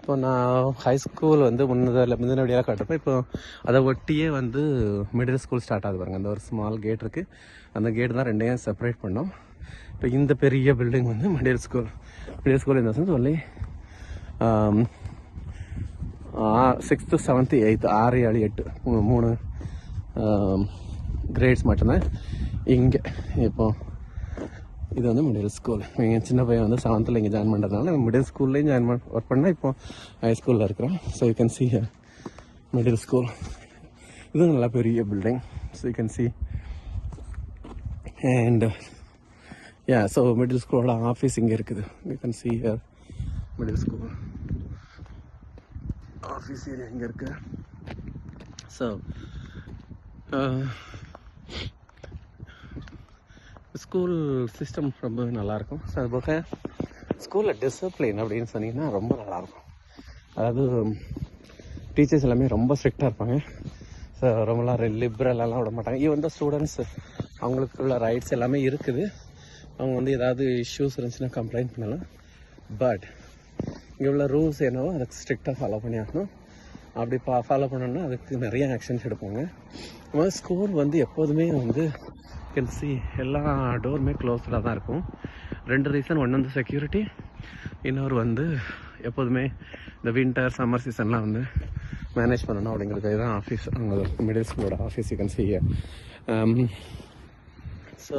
இப்போ நான் high school வந்து முன்னாடியாக காட்டுறப்போ இப்போ அதை ஒட்டியே வந்து மிடில் ஸ்கூல் ஸ்டார்ட் ஆகுது பாருங்க. அந்த ஒரு ஸ்மால் கேட் இருக்குது, அந்த கேட் தான் ரெண்டையும் செப்பரேட் பண்ணோம். இப்போ இந்த பெரிய பில்டிங் வந்து மிடில் ஸ்கூல் இந்த sense only 6th 7th 8th 6 7 8 3 grades மட்டும்தான் இங்கே. இப்போது இது வந்து மிடில் ஸ்கூல். எங்கள் சின்ன பையன் வந்து 7th இங்கே ஜாயின் பண்ணுறதுனால மிடில் ஸ்கூல்லேயும் ஒர்க் பண்ணால் இப்போ ஹை ஸ்கூலில் இருக்கிறேன். So you can see middle school. இது நல்லா பெரிய building. So you can see and so middle ஸ்கூலோட ஆஃபீஸ் இங்கே இருக்குது. You can see middle school office area இங்கே இருக்குது. ஸோ ஸ்கூல் சிஸ்டம் ரொம்ப நல்லாயிருக்கும். ஸோ அது போக ஸ்கூலில் டிசிப்ளின் அப்படின்னு சொன்னீங்கன்னா ரொம்ப நல்லாயிருக்கும். அதாவது டீச்சர்ஸ் எல்லாமே ரொம்ப ஸ்ட்ரிக்டாக இருப்பாங்க. ஸோ ரொம்பலாம் லிபரலெல்லாம் விட மாட்டாங்க. ஈவன் தான் ஸ்டூடெண்ட்ஸ் அவங்களுக்குள்ள ரைட்ஸ் எல்லாமே இருக்குது. அவங்க வந்து ஏதாவது இஷ்யூஸ் இருந்துச்சுன்னா கம்ப்ளைண்ட் பண்ணலாம். பட் இங்கே உள்ள ரூல்ஸ் என்னவோ அதுக்கு ஸ்ட்ரிக்டாக ஃபாலோ பண்ணி ஆகணும். அப்படி ஃபாலோ பண்ணோன்னா அதுக்கு நிறைய ஆக்ஷன்ஸ் எடுப்பாங்க. அது மாதிரி ஸ்கூல் வந்து எப்போதுமே வந்து கேன் சி எல்லா டோருமே க்ளோஸ்டாக தான் இருக்கும். 2 ரீசன். ஒன்று வந்து செக்யூரிட்டி, இன்னொரு வந்து எப்போதுமே இந்த வின்டர் சம்மர் சீசன்லாம் வந்து மேனேஜ் பண்ணணும் அப்படிங்கிறது தான் ஆஃபீஸ். அங்கே மிடில் ஸ்கூலோட office you can see. So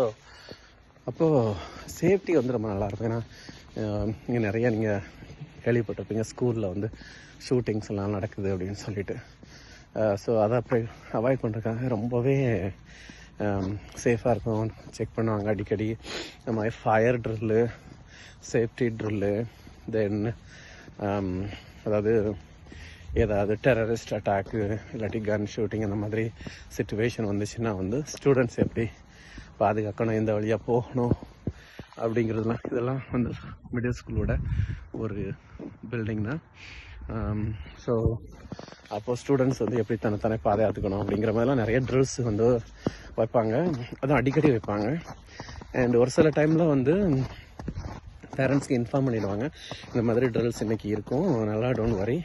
அப்போது சேஃப்டி வந்து ரொம்ப நல்லாயிருக்கும். ஏன்னா இங்கே நிறையா நீங்கள் கேள்விப்பட்டிருப்பீங்க ஸ்கூலில் வந்து ஷூட்டிங்ஸ் எல்லாம் நடக்குது அப்படின்னு சொல்லிட்டு. ஸோ அதை அவாய்ட் பண்ணுறதுக்காக ரொம்பவே சேஃபாக இருக்கும். செக் பண்ணுவாங்க அடிக்கடி. இந்த மாதிரி ஃபயர் ட்ரில்லு, சேஃப்டி ட்ரில்லு, தென் அதாவது ஏதாவது டெரரிஸ்ட் அட்டாக்கு இல்லாட்டி கன் ஷூட்டிங் அந்த மாதிரி சிச்சுவேஷன் வந்துச்சுன்னா வந்து ஸ்டூடெண்ட்ஸ் எப்படி பாதுகாக்கணும், எந்த வழியாக போகணும் அப்படிங்கிறதுலாம் இதெல்லாம் வந்து மிடில் ஸ்கூலோட ஒரு பில்டிங் தான். ஸோ அப்போது ஸ்டூடெண்ட்ஸ் வந்து எப்படி தன்னை பாதுகாத்துக்கணும் அப்படிங்கிற மாதிரிலாம் நிறைய ட்ரில்ஸ் வந்து வைப்பாங்க. அதுவும் அடிக்கடி வைப்பாங்க. அண்ட் ஒரு சில டைமில் வந்து பேரண்ட்ஸ்க்கு இன்ஃபார்ம் பண்ணிடுவாங்க, இந்த மாதிரி ட்ரில்ஸ் இன்றைக்கி இருக்கும், நல்லா டோன்ட் வரி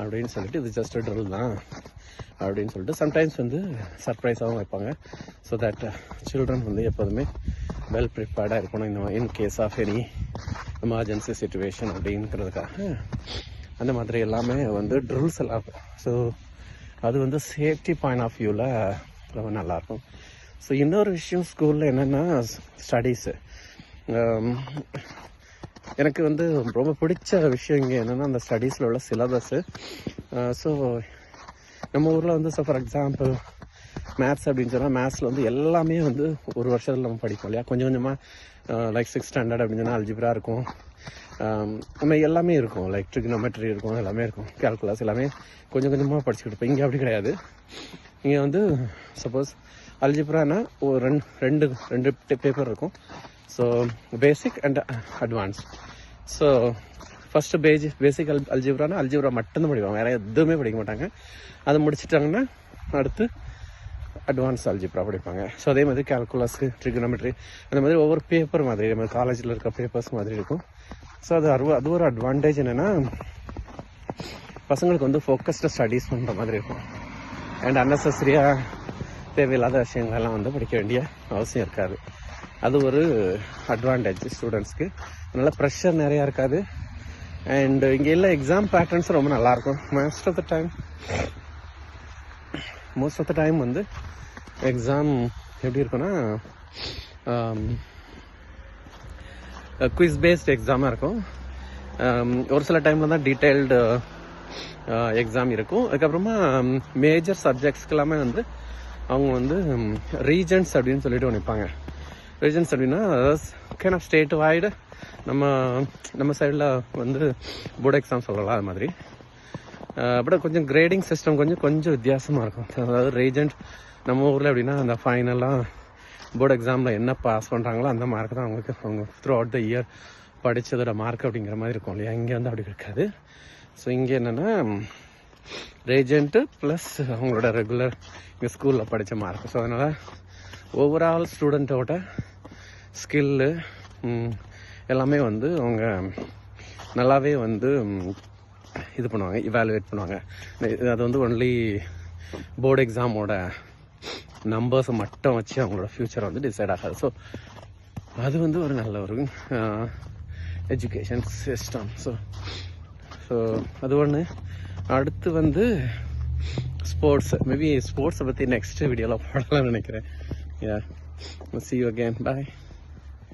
அப்படின்னு சொல்லிட்டு, இது ஜஸ்ட் ட்ரில் தான் அப்படின்னு சொல்லிட்டு சம்டைம்ஸ் வந்து சர்ப்ரைஸாகவும் வைப்பாங்க. ஸோ தட் சில்ட்ரன் வந்து எப்போதுமே வெல் ப்ரிப்பேர்டாக இருக்கணும் in case of any emergency situation அப்படிங்கிறதுக்காக அந்த மாதிரி எல்லாமே வந்து ட்ரில்ஸ் எல்லாம். ஸோ அது வந்து சேஃப்டி பாயிண்ட் ஆஃப் வியூவில் ரொம்ப நல்லாயிருக்கும். ஸோ இன்னொரு விஷயம் ஸ்கூலில் என்னென்னா ஸ்டடீஸு. எனக்கு வந்து ரொம்ப பிடிச்ச விஷயம் இங்கே என்னென்னா அந்த ஸ்டடீஸில் உள்ள சிலபஸ்ஸு. ஸோ நம்ம ஊரில் வந்து ஃபார் எக்ஸாம்பிள் மேத்ஸ் அப்படின்னு சொன்னால் மேத்ஸில் வந்து எல்லாமே வந்து ஒரு வருஷத்தில் நம்ம படிப்போம் இல்லையா. கொஞ்சம் கொஞ்சமாக லைக் 6th ஸ்டாண்டர்ட் அப்படின்னு சொன்னால் அல்ஜிப்ரா இருக்கும், நம்ம எல்லாமே இருக்கும், லைக் ட்ரிக்னோமெட்ரி இருக்கும், எல்லாமே இருக்கும், கால்குலஸ் எல்லாமே கொஞ்சம் கொஞ்சமாக படிச்சுக்கிட்டு இருப்போம். இங்கே அப்படி கிடையாது. இங்கே வந்து சப்போஸ் அல்ஜிப்ரானா ஒரு ரெண்டு பேப்பர் இருக்கும். So basic and advance. So first basic அல்ஜிப்ரானா அல்ஜிப்ரா மட்டும்தான் படிப்பாங்க, வேறு எதுவுமே படிக்க மாட்டாங்க. அதை முடிச்சிட்டாங்கன்னா அடுத்து அட்வான்ஸ் அல்ஜிப்ரா படிப்பாங்க. ஸோ அதே மாதிரி கால்குலஸு, ட்ரிக்னோமெட்ரி அந்த மாதிரி ஒவ்வொரு பேப்பர் மாதிரி நம்ம காலேஜில் இருக்க பேப்பர்ஸ் மாதிரி இருக்கும். ஸோ அது ஒரு அட்வான்டேஜ் என்னென்னா பசங்களுக்கு வந்து ஃபோக்கஸ்டாக ஸ்டடீஸ் பண்ணுற மாதிரி இருக்கும். அண்ட் அன்னெசரியாக தேவையில்லாத விஷயங்கள்லாம் வந்து படிக்க வேண்டிய அவசியம் இருக்காது. அது ஒரு அட்வான்டேஜ் ஸ்டூடெண்ட்ஸ்க்கு. அதனால் ப்ரெஷர் நிறையா இருக்காது. அண்ட் இங்கே எல்லா எக்ஸாம் பேட்டர்ன்ஸும் ரொம்ப நல்லாயிருக்கும். மோஸ்ட் ஆஃப் த டைம் வந்து எக்ஸாம் எப்படி இருக்குன்னா குவிஸ் பேஸ்ட் எக்ஸாமாக இருக்கும். ஒரு சில டைமில் தான் டீட்டெயில்டு எக்ஸாம் இருக்கும். அதுக்கப்புறமா மேஜர் சப்ஜெக்ட்ஸ்க்கு எல்லாமே வந்து அவங்க வந்து ரீஜன்ஸ் அப்படின்னு சொல்லிட்டு ஒன்று வைப்பாங்க. ரீஜன்ஸ் அப்படின்னா கைண்ட் ஆஃப் ஸ்டேட் வைடு நம்ம சைடில் வந்து போர்டு எக்ஸாம் சொல்லலாம். அது மாதிரி பட் கொஞ்சம் கிரேடிங் சிஸ்டம் கொஞ்சம் வித்தியாசமாக இருக்கும். அதாவது ரீஜன்ட் நம்ம ஊரில் எப்படின்னா அந்த ஃபைனலாக போர்டு எக்ஸாமில் என்ன பாஸ் பண்ணுறாங்களோ அந்த மார்க் தான் அவங்க த்ரூ அவுட் த இயர் படித்ததோட மார்க் அப்படிங்கிற மாதிரி இருக்கும் இல்லையா. இங்கே வந்து அப்படி இருக்காது. ஸோ இங்கே என்னென்னா ரீஜென்ட்டு ப்ளஸ் அவங்களோட ரெகுலர் இங்கே ஸ்கூலில் படித்த மார்க். ஸோ அதனால் ஓவரால் ஸ்டூடெண்ட்டோட ஸ்கில்லு எல்லாமே வந்து அவங்க நல்லாவே வந்து இது பண்ணுவாங்க, இவாலுவேட் பண்ணுவாங்க. அது வந்து ஒன்லி போர்டு எக்ஸாமோட நம்பர்ஸை மட்டும் வச்சு அவங்களோட ஃப்யூச்சரை வந்து டிசைட் ஆகாது. ஸோ அது வந்து ஒரு நல்ல ஒரு எஜுகேஷன் சிஸ்டம். ஸோ அது ஒன்று. அடுத்து வந்து ஸ்போர்ட்ஸ், மேபி ஸ்போர்ட்ஸை பற்றி நெக்ஸ்ட் வீடியோவில் போடலாம்னு நினைக்கிறேன். see you again, bye.